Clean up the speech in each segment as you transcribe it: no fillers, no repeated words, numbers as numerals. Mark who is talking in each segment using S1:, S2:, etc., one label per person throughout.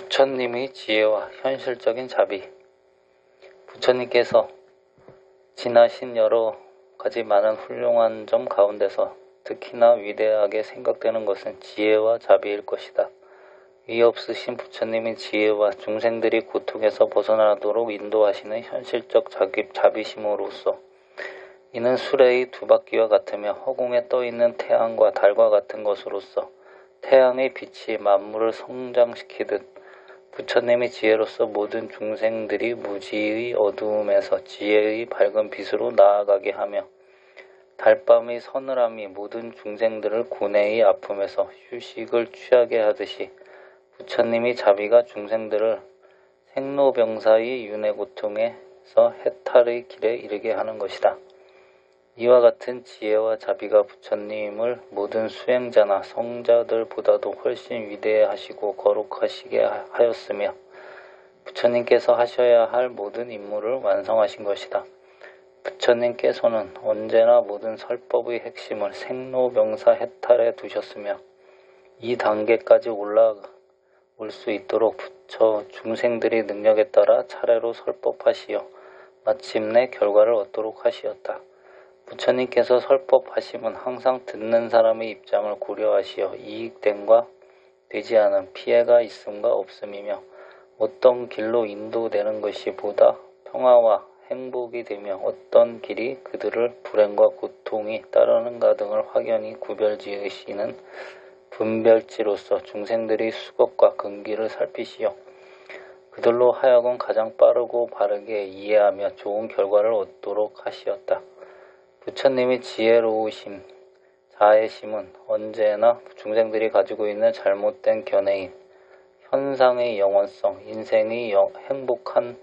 S1: 부처님의 지혜와 현실적인 자비. 부처님께서 지나신 여러 가지 많은 훌륭한 점 가운데서 특히나 위대하게 생각되는 것은 지혜와 자비일 것이다. 위 없으신 부처님의 지혜와 중생들이 고통에서 벗어나도록 인도하시는 현실적 자비심으로서 이는 수레의 두 바퀴와 같으며 허공에 떠있는 태양과 달과 같은 것으로서 태양의 빛이 만물을 성장시키듯 부처님의 지혜로서 모든 중생들이 무지의 어두움에서 지혜의 밝은 빛으로 나아가게 하며 달밤의 서늘함이 모든 중생들을 고뇌의 아픔에서 휴식을 취하게 하듯이 부처님의 자비가 중생들을 생로병사의 윤회 고통에서 해탈의 길에 이르게 하는 것이다. 이와 같은 지혜와 자비가 부처님을 모든 수행자나 성자들보다도 훨씬 위대하시고 거룩하시게 하였으며 부처님께서 하셔야 할 모든 임무를 완성하신 것이다. 부처님께서는 언제나 모든 설법의 핵심을 생로병사 해탈에 두셨으며 이 단계까지 올라올 수 있도록 부처 중생들의 능력에 따라 차례로 설법하시어 마침내 결과를 얻도록 하시었다. 부처님께서 설법하심은 항상 듣는 사람의 입장을 고려하시어 이익됨과 되지 않은 피해가 있음과 없음이며 어떤 길로 인도되는 것이 보다 평화와 행복이 되며 어떤 길이 그들을 불행과 고통이 따르는가 등을 확연히 구별지으시는 분별지로서 중생들의 수겁과 근기를 살피시어 그들로 하여금 가장 빠르고 바르게 이해하며 좋은 결과를 얻도록 하시었다. 부처님의 지혜로우심, 자애심은 언제나 중생들이 가지고 있는 잘못된 견해인 현상의 영원성, 인생의 행복한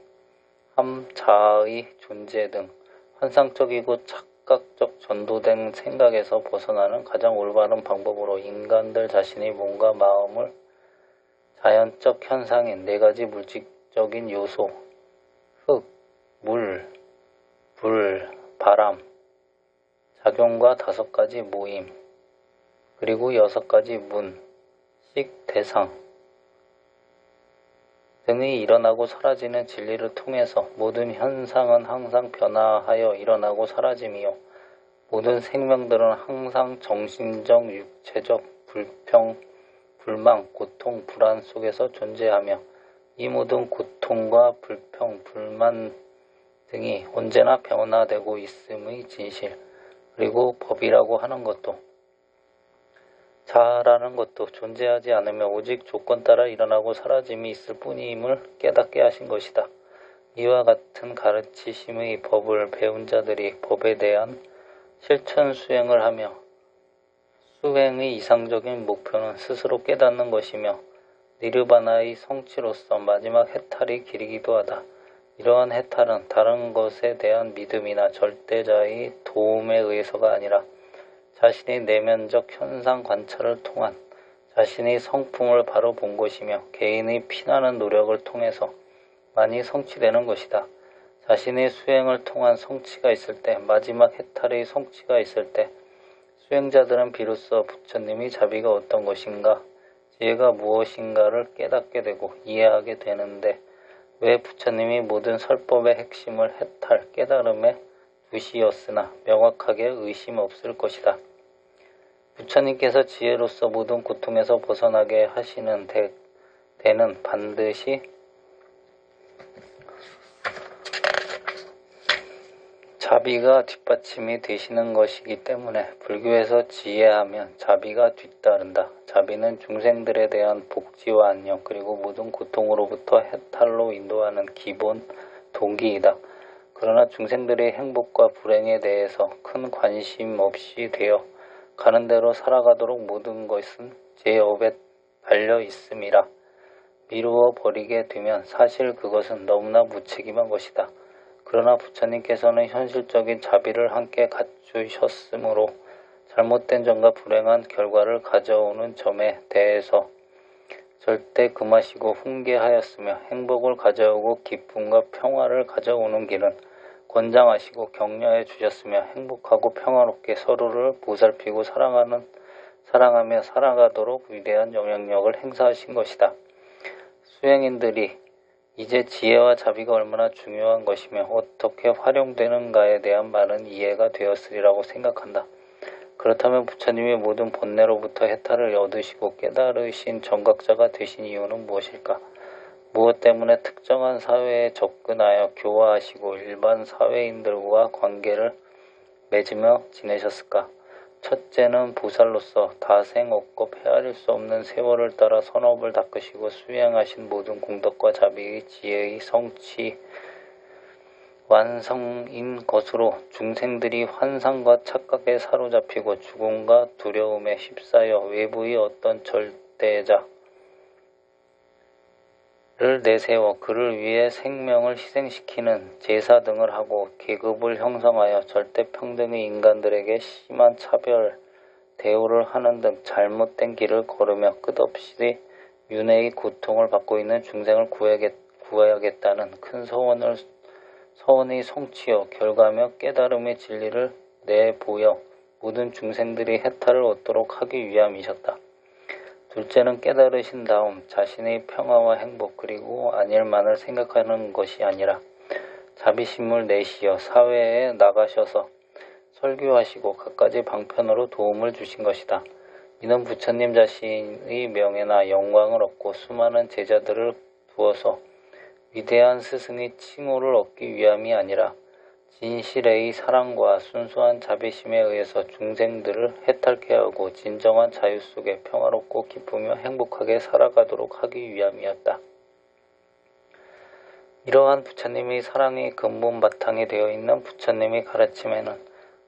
S1: 자아의 존재 등 환상적이고 착각적 전도된 생각에서 벗어나는 가장 올바른 방법으로 인간들 자신의 몸과 마음을 자연적 현상인 네 가지 물질적인 요소, 흙, 물, 불, 바람, 작용과 5가지 모임, 그리고 6가지 문, 식, 대상 등이 일어나고 사라지는 진리를 통해서 모든 현상은 항상 변화하여 일어나고 사라짐이요 모든 생명들은 항상 정신적, 육체적 불평, 불망, 고통, 불안 속에서 존재하며 이 모든 고통과 불평, 불만 등이 언제나 변화되고 있음의 진실, 그리고 법이라고 하는 것도 자아라는 것도 존재하지 않으며 오직 조건 따라 일어나고 사라짐이 있을 뿐임을 깨닫게 하신 것이다. 이와 같은 가르치심의 법을 배운 자들이 법에 대한 실천 수행을 하며 수행의 이상적인 목표는 스스로 깨닫는 것이며 니르바나의 성취로서 마지막 해탈의 길이기도 하다. 이러한 해탈은 다른 것에 대한 믿음이나 절대자의 도움에 의해서가 아니라 자신의 내면적 현상 관찰을 통한 자신의 성품을 바로 본 것이며 개인의 피나는 노력을 통해서 많이 성취되는 것이다. 자신의 수행을 통한 성취가 있을 때, 마지막 해탈의 성취가 있을 때 수행자들은 비로소 부처님의 자비가 어떤 것인가, 지혜가 무엇인가를 깨닫게 되고 이해하게 되는데 왜 부처님이 모든 설법의 핵심을 해탈, 깨달음에 두시었으나 명확하게 의심 없을 것이다. 부처님께서 지혜로서 모든 고통에서 벗어나게 하시는 데는 반드시 자비가 뒷받침이 되시는 것이기 때문에 불교에서 지혜하면 자비가 뒤따른다. 자비는 중생들에 대한 복지와 안녕 그리고 모든 고통으로부터 해탈로 인도하는 기본 동기이다. 그러나 중생들의 행복과 불행에 대해서 큰 관심 없이 되어 가는 대로 살아가도록 모든 것은 제 업에 달려 있음이라 미루어 버리게 되면 사실 그것은 너무나 무책임한 것이다. 그러나 부처님께서는 현실적인 자비를 함께 갖추셨으므로 잘못된 점과 불행한 결과를 가져오는 점에 대해서 절대 금하시고 훈계하였으며 행복을 가져오고 기쁨과 평화를 가져오는 길은 권장하시고 격려해 주셨으며 행복하고 평화롭게 서로를 보살피고 사랑하며 살아가도록 위대한 영향력을 행사하신 것이다. 수행인들이 이제 지혜와 자비가 얼마나 중요한 것이며 어떻게 활용되는가에 대한 많은 이해가 되었으리라고 생각한다. 그렇다면 부처님이 모든 번뇌로부터 해탈을 얻으시고 깨달으신 정각자가 되신 이유는 무엇일까? 무엇 때문에 특정한 사회에 접근하여 교화하시고 일반 사회인들과 관계를 맺으며 지내셨을까? 첫째는 보살로서 다생 없고 헤아릴 수 없는 세월을 따라 선업을 닦으시고 수행하신 모든 공덕과 자비의 지혜의 성취 완성인 것으로 중생들이 환상과 착각에 사로잡히고 죽음과 두려움에 휩싸여 외부의 어떤 절대자를 내세워 그를 위해 생명을 희생시키는 제사 등을 하고 계급을 형성하여 절대평등의 인간들에게 심한 차별 대우를 하는 등 잘못된 길을 걸으며 끝없이 윤회의 고통을 받고 있는 중생을 구해야겠다는 큰 서원의 성취요 결과며 깨달음의 진리를 내보여 모든 중생들이 해탈을 얻도록 하기 위함이셨다. 둘째는 깨달으신 다음 자신의 평화와 행복 그리고 안일만을 생각하는 것이 아니라 자비심을 내시어 사회에 나가셔서 설교하시고 갖가지 방편으로 도움을 주신 것이다. 이는 부처님 자신의 명예나 영광을 얻고 수많은 제자들을 두어서 위대한 스승의 칭호를 얻기 위함이 아니라 진실의 사랑과 순수한 자비심에 의해서 중생들을 해탈케 하고 진정한 자유 속에 평화롭고 기쁘며 행복하게 살아가도록 하기 위함이었다. 이러한 부처님의 사랑이 근본 바탕이 되어 있는 부처님의 가르침에는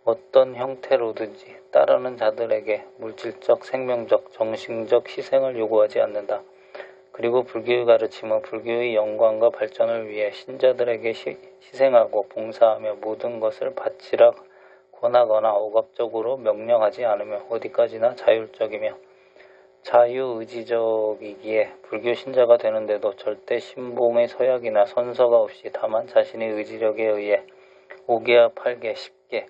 S1: 어떤 형태로든지 따르는 자들에게 물질적, 생명적, 정신적 희생을 요구하지 않는다. 그리고 불교의 가르침은 불교의 영광과 발전을 위해 신자들에게 희생하고 봉사하며 모든 것을 바치라 권하거나 억압적으로 명령하지 않으며 어디까지나 자율적이며 자유의지적이기에 불교 신자가 되는데도 절대 신봉의 서약이나 선서가 없이 다만 자신의 의지력에 의해 5개와 8개, 10개,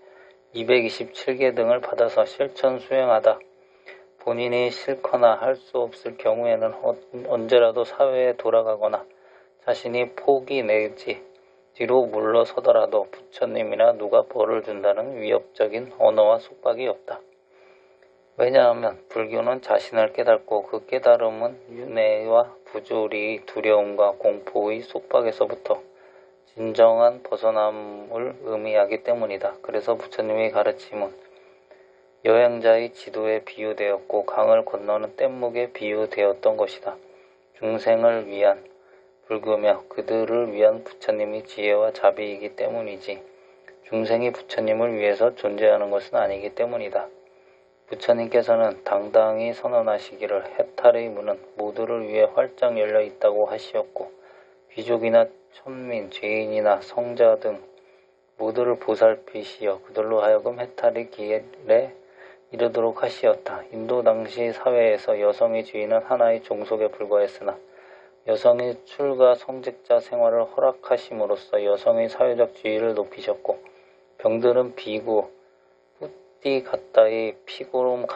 S1: 227개 등을 받아서 실천 수행하다 본인이 싫거나 할 수 없을 경우에는 언제라도 사회에 돌아가거나 자신이 포기 내지 뒤로 물러서더라도 부처님이나 누가 벌을 준다는 위협적인 언어와 속박이 없다. 왜냐하면 불교는 자신을 깨닫고 그 깨달음은 윤회와 부조리의 두려움과 공포의 속박에서부터 진정한 벗어남을 의미하기 때문이다. 그래서 부처님의 가르침은 여행자의 지도에 비유되었고 강을 건너는 뗏목에 비유되었던 것이다. 중생을 위한 불교며 그들을 위한 부처님의 지혜와 자비이기 때문이지 중생이 부처님을 위해서 존재하는 것은 아니기 때문이다. 부처님께서는 당당히 선언하시기를 해탈의 문은 모두를 위해 활짝 열려 있다고 하시었고 귀족이나 천민, 죄인이나 성자 등 모두를 보살피시어 그들로 하여금 해탈의 길에 이르도록 하시었다. 인도 당시 사회에서 여성의 지위는 하나의 종속에 불과했으나 여성의 출가 성직자 생활을 허락하심으로써 여성의 사회적 지위를 높이셨고 병들은 비구, 뿌띠 가따의 피고롬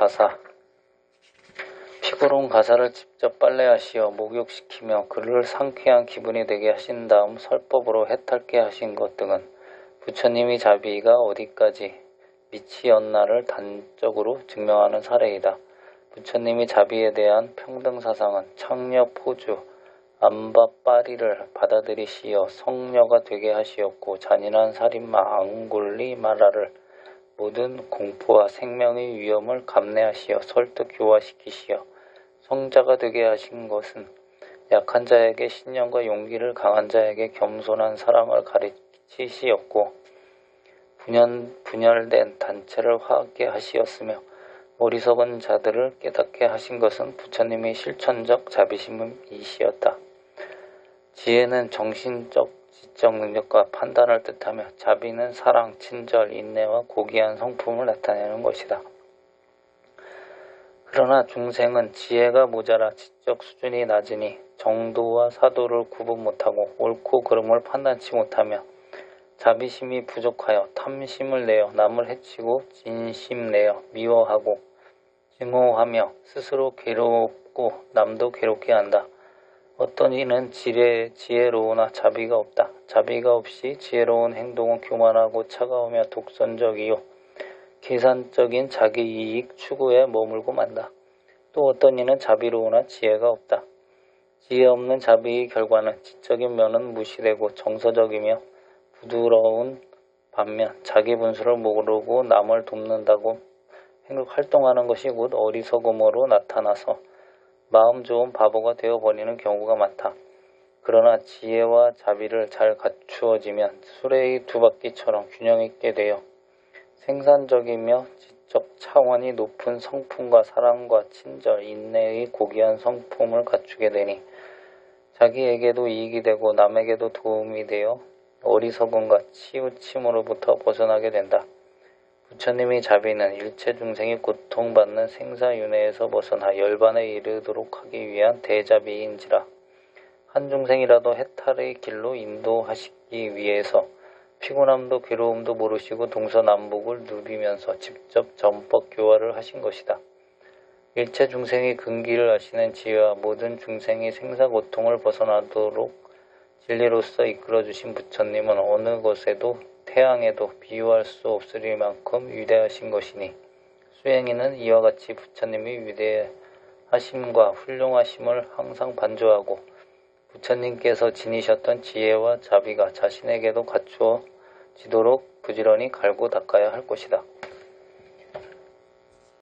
S1: 가사를 직접 빨래하시어 목욕시키며 그를 상쾌한 기분이 되게 하신 다음 설법으로 해탈케 하신 것 등은 부처님의 자비가 어디까지 미치었나를 단적으로 증명하는 사례이다. 부처님이 자비에 대한 평등사상은 창녀 포주, 암바빠리를 받아들이시어 성녀가 되게 하시었고 잔인한 살인마 앙굴리마라를 모든 공포와 생명의 위험을 감내하시어 설득 교화시키시어 성자가 되게 하신 것은 약한 자에게 신념과 용기를 강한 자에게 겸손한 사랑을 가르치시었고 분열된 단체를 화하게 하시었으며 어리석은 자들을 깨닫게 하신 것은 부처님의 실천적 자비심이시었다. 지혜는 정신적, 지적 능력과 판단을 뜻하며 자비는 사랑, 친절, 인내와 고귀한 성품을 나타내는 것이다. 그러나 중생은 지혜가 모자라 지적 수준이 낮으니 정도와 사도를 구분 못하고 옳고 그름을 판단치 못하며 자비심이 부족하여 탐심을 내어 남을 해치고 진심 내어 미워하고 증오하며 스스로 괴롭고 남도 괴롭게 한다. 어떤 이는 지혜로우나 자비가 없다. 자비가 없이 지혜로운 행동은 교만하고 차가우며 독선적이요 계산적인 자기 이익 추구에 머물고 만다. 또 어떤 이는 자비로우나 지혜가 없다. 지혜 없는 자비의 결과는 지적인 면은 무시되고 정서적이며 부드러운 반면 자기 분수를 모르고 남을 돕는다고 활동하는 것이 곧 어리석음으로 나타나서 마음 좋은 바보가 되어버리는 경우가 많다. 그러나 지혜와 자비를 잘 갖추어지면 수레의 두 바퀴처럼 균형 있게 되어 생산적이며 지적 차원이 높은 성품과 사랑과 친절, 인내의 고귀한 성품을 갖추게 되니 자기에게도 이익이 되고 남에게도 도움이 되어 어리석음과 치우침으로부터 벗어나게 된다. 부처님의 자비는 일체 중생이 고통받는 생사윤회에서 벗어나 열반에 이르도록 하기 위한 대자비인지라. 한 중생이라도 해탈의 길로 인도하시기 위해서 피곤함도 괴로움도 모르시고 동서남북을 누비면서 직접 전법 교화를 하신 것이다. 일체 중생의 근기를 아시는 지혜와 모든 중생의 생사고통을 벗어나도록 진리로서 이끌어주신 부처님은 어느 것에도 태양에도 비유할 수 없으리만큼 위대하신 것이니 수행인은 이와 같이 부처님의 위대하심과 훌륭하심을 항상 반조하고 부처님께서 지니셨던 지혜와 자비가 자신에게도 갖추어지도록 부지런히 갈고 닦아야 할 것이다.